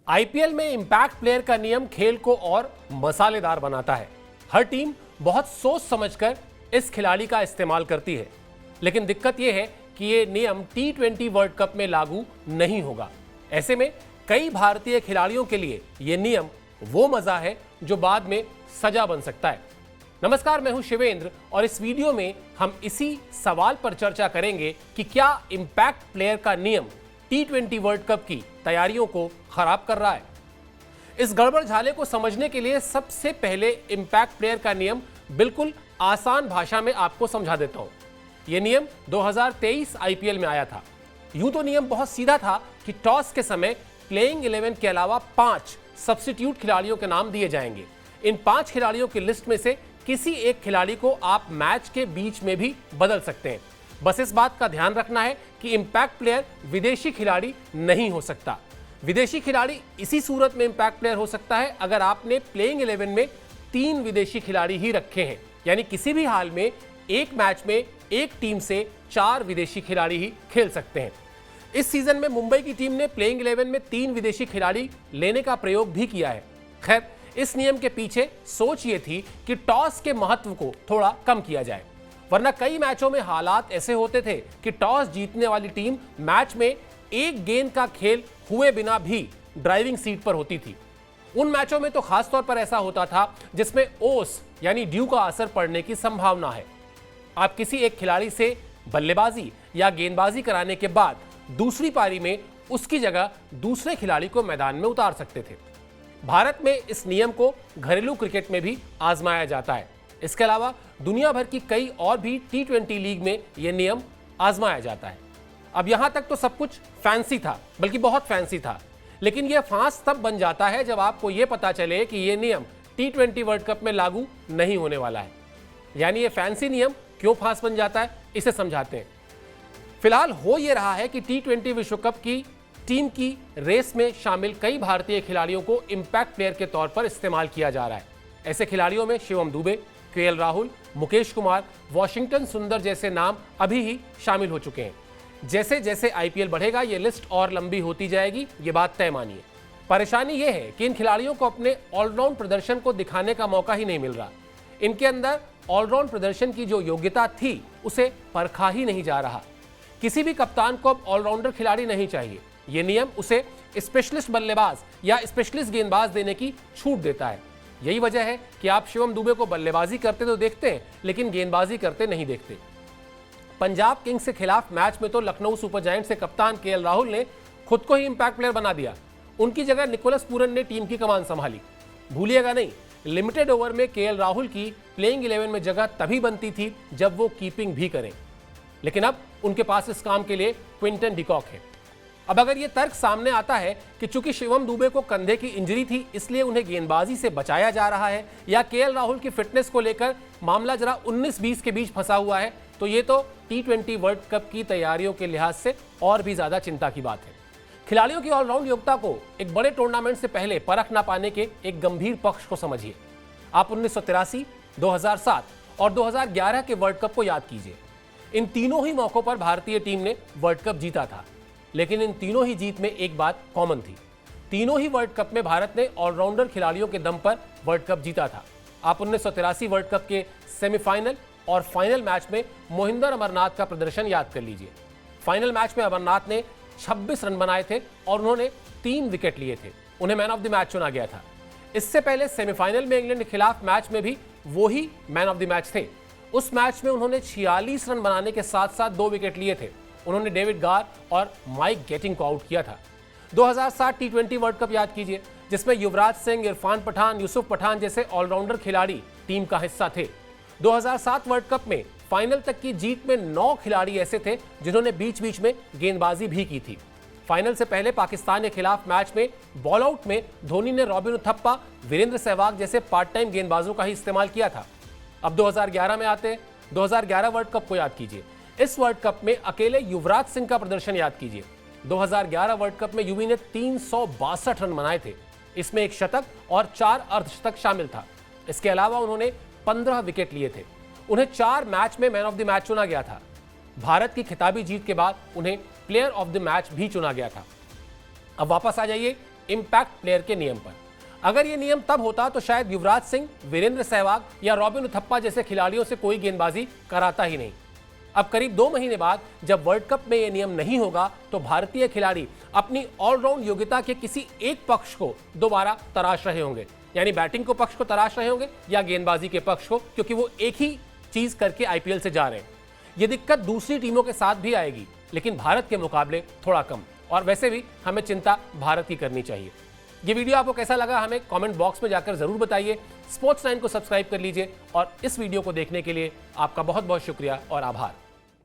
IPL में impact player का नियम खेल को और मसालेदार बनाता है। हर टीम बहुत सोच समझकर इस खिलाड़ी का इस्तेमाल करती है, लेकिन दिक्कत यह है कि ये नियम टी20 वर्ल्ड कप में लागू नहीं होगा। ऐसे में कई भारतीय खिलाड़ियों के लिए ये नियम वो मजा है जो बाद में सजा बन सकता है। नमस्कार, मैं हूं शिवेंद्र और इस वीडियो में हम इसी सवाल पर चर्चा करेंगे कि क्या इंपैक्ट प्लेयर का नियम टी20 वर्ल्ड कप की तैयारियों को खराब कर रहा है। इस गड़बड़ झाले को समझने के लिए सबसे पहले इंपैक्ट प्लेयर का नियम बिल्कुल आसान भाषा में आपको समझा देता हूं। यह नियम 2023 आईपीएल में आया था। यूं तो नियम बहुत सीधा था कि टॉस के समय प्लेइंग 11 के अलावा 5 सब्स्टिट्यूट खिलाड़ियों के नाम दिए जाएंगे। इन 5 खिलाड़ियों की लिस्ट में से किसी एक खिलाड़ी को आप मैच के बीच में भी बदल सकते हैं। बस इस बात का ध्यान रखना है कि इंपैक्ट प्लेयर विदेशी खिलाड़ी नहीं हो सकता। विदेशी खिलाड़ी इसी सूरत में इंपैक्ट प्लेयर हो सकता है अगर आपने प्लेइंग 11 में 3 विदेशी खिलाड़ी ही रखे हैं, यानी किसी भी हाल में एक मैच में एक टीम से 4 विदेशी खिलाड़ी ही खेल सकते हैं। इस सीजन में मुंबई की टीम ने प्लेइंग 11 में 3 विदेशी खिलाड़ी लेने का प्रयोग भी किया है। खैर, इस नियम के पीछे सोच ये थी कि टॉस के महत्व को थोड़ा कम किया जाए, वरना कई मैचों में हालात ऐसे होते थे कि टॉस जीतने वाली टीम मैच में एक गेंद का खेल हुए बिना भी ड्राइविंग सीट पर होती थी। उन मैचों में तो खासतौर पर ऐसा होता था जिसमें ओस यानी ड्यू का असर पड़ने की संभावना है। आप किसी एक खिलाड़ी से बल्लेबाजी या गेंदबाजी कराने के बाद दूसरी पारी में उसकी जगह दूसरे खिलाड़ी को मैदान में उतार सकते थे। भारत में इस नियम को घरेलू क्रिकेट में भी आजमाया जाता है। इसके अलावा दुनिया भर की कई और भी टी20 लीग में यह नियम आजमाया जाता है। अब यहां तक तो सब कुछ फैंसी था, बल्कि बहुत फैंसी था, लेकिन यह फांस तब बन जाता है जब आपको यह पता चले कि यह नियम टी20 वर्ल्ड कप में लागू नहीं होने वाला है। यानी यह फैंसी नियम क्यों फांस बन जाता है, इसे समझाते हैं। फिलहाल हो यह रहा है कि टी20 विश्व कप की टीम की रेस में शामिल कई भारतीय खिलाड़ियों को इंपैक्ट प्लेयर के तौर पर इस्तेमाल किया जा रहा है। ऐसे खिलाड़ियों में शिवम दुबे, केएल राहुल, मुकेश कुमार, वॉशिंगटन सुंदर जैसे नाम अभी ही शामिल हो चुके हैं। जैसे जैसे आईपीएल बढ़ेगा ये लिस्ट और लंबी होती जाएगी, ये बात तय मानिए। परेशानी ये है कि इन खिलाड़ियों को अपने ऑलराउंड प्रदर्शन को दिखाने का मौका ही नहीं मिल रहा। इनके अंदर ऑलराउंड प्रदर्शन की जो योग्यता थी उसे परखा ही नहीं जा रहा। किसी भी कप्तान को अब ऑलराउंडर खिलाड़ी नहीं चाहिए। यह नियम उसे स्पेशलिस्ट बल्लेबाज या स्पेशलिस्ट गेंदबाज देने की छूट देता है। यही वजह है कि आप शिवम दुबे को बल्लेबाजी करते तो देखते हैं, लेकिन गेंदबाजी करते नहीं देखते। पंजाब किंग्स के खिलाफ मैच में तो लखनऊ सुपर जायंट्स के कप्तान केएल राहुल ने खुद को ही इंपैक्ट प्लेयर बना दिया। उनकी जगह निकोलस पूरन ने टीम की कमान संभाली। भूलिएगा नहीं, लिमिटेड ओवर में केएल राहुल की प्लेइंग 11 में जगह तभी बनती थी जब वो कीपिंग भी करें, लेकिन अब उनके पास इस काम के लिए क्विंटन डिकॉक है। अब अगर ये तर्क सामने आता है कि चूंकि शिवम दुबे को कंधे की इंजरी थी इसलिए उन्हें गेंदबाजी से बचाया जा रहा है, या केएल राहुल की फिटनेस को लेकर मामला जरा 19-20 के बीच फंसा हुआ है, तो ये तो टी20 वर्ल्ड कप की तैयारियों के लिहाज से और भी ज्यादा चिंता की बात है। खिलाड़ियों की ऑलराउंड योग्यता को एक बड़े टूर्नामेंट से पहले परख ना पाने के एक गंभीर पक्ष को समझिए। आप 1983, 2007 और 2011 के वर्ल्ड कप को याद कीजिए। इन तीनों ही मौकों पर भारतीय टीम ने वर्ल्ड कप जीता था, लेकिन इन तीनों ही जीत में एक बात कॉमन थी। तीनों ही वर्ल्ड कप में भारत ने ऑलराउंडर खिलाड़ियों के दम पर वर्ल्ड कप जीता था। आप 1983 वर्ल्ड कप के सेमीफाइनल और फाइनल मैच में मोहिंदर अमरनाथ का प्रदर्शन याद कर लीजिए। फाइनल मैच में अमरनाथ ने 26 रन बनाए थे और उन्होंने 3 विकेट लिए थे। उन्हें मैन ऑफ द मैच चुना गया था। इससे पहले सेमीफाइनल में इंग्लैंड के खिलाफ मैच में भी वो ही मैन ऑफ द मैच थे। उस मैच में उन्होंने 46 रन बनाने के साथ साथ 2 विकेट लिए थे। उन्होंने डेविड गार और माइक गेटिंग को आउट किया था। 2007 टी20 वर्ल्ड कप याद कीजिए, जिसमें युवराज सिंह, इरफान पठान, यूसुफ पठान जैसे ऑलराउंडर खिलाड़ी टीम का हिस्सा थे। 2007 वर्ल्ड कप में फाइनल तक की जीत में 9 खिलाड़ी ऐसे थे जिन्होंने बीच बीच में गेंदबाजी भी की थी। फाइनल से पहले पाकिस्तान के खिलाफ मैच में बॉल आउट में धोनी ने रॉबिन उथप्पा, वीरेंद्र सहवाग जैसे पार्ट टाइम गेंदबाजों का ही इस्तेमाल किया था। अब 2011 में आते हैं। 2011 वर्ल्ड कप को याद कीजिए। इस वर्ल्ड कप में अकेले युवराज सिंह का प्रदर्शन याद कीजिए। 2011 वर्ल्ड कप में युवी ने 362 रन बनाए थे। इसमें 1 शतक और 4 अर्धशतक शामिल था। इसके अलावा उन्होंने 15 विकेट लिए थे। उन्हें 4 मैच में मैन ऑफ द मैच चुना गया था। भारत की खिताबी जीत के बाद उन्हें प्लेयर ऑफ द मैच भी चुना गया था। अब वापस आ जाइए इंपैक्ट प्लेयर के नियम पर। अगर ये नियम तब होता तो शायद युवराज सिंह, वीरेंद्र सहवाग या रॉबिन उथप्पा जैसे खिलाड़ियों से कोई गेंदबाजी कराता ही नहीं। अब करीब 2 महीने बाद जब वर्ल्ड कप में ये नियम नहीं होगा तो भारतीय खिलाड़ी अपनी ऑलराउंड योग्यता के किसी एक पक्ष को दोबारा तराश रहे होंगे, यानी बैटिंग को पक्ष को तराश रहे होंगे या गेंदबाजी के पक्ष को, क्योंकि वो एक ही चीज करके आईपीएल से जा रहे हैं। ये दिक्कत दूसरी टीमों के साथ भी आएगी, लेकिन भारत के मुकाबले थोड़ा कम, और वैसे भी हमें चिंता भारत की करनी चाहिए। ये वीडियो आपको कैसा लगा हमें कमेंट बॉक्स में जाकर जरूर बताइए। स्पोर्ट्स 9 को सब्सक्राइब कर लीजिए और इस वीडियो को देखने के लिए आपका बहुत बहुत शुक्रिया और आभार।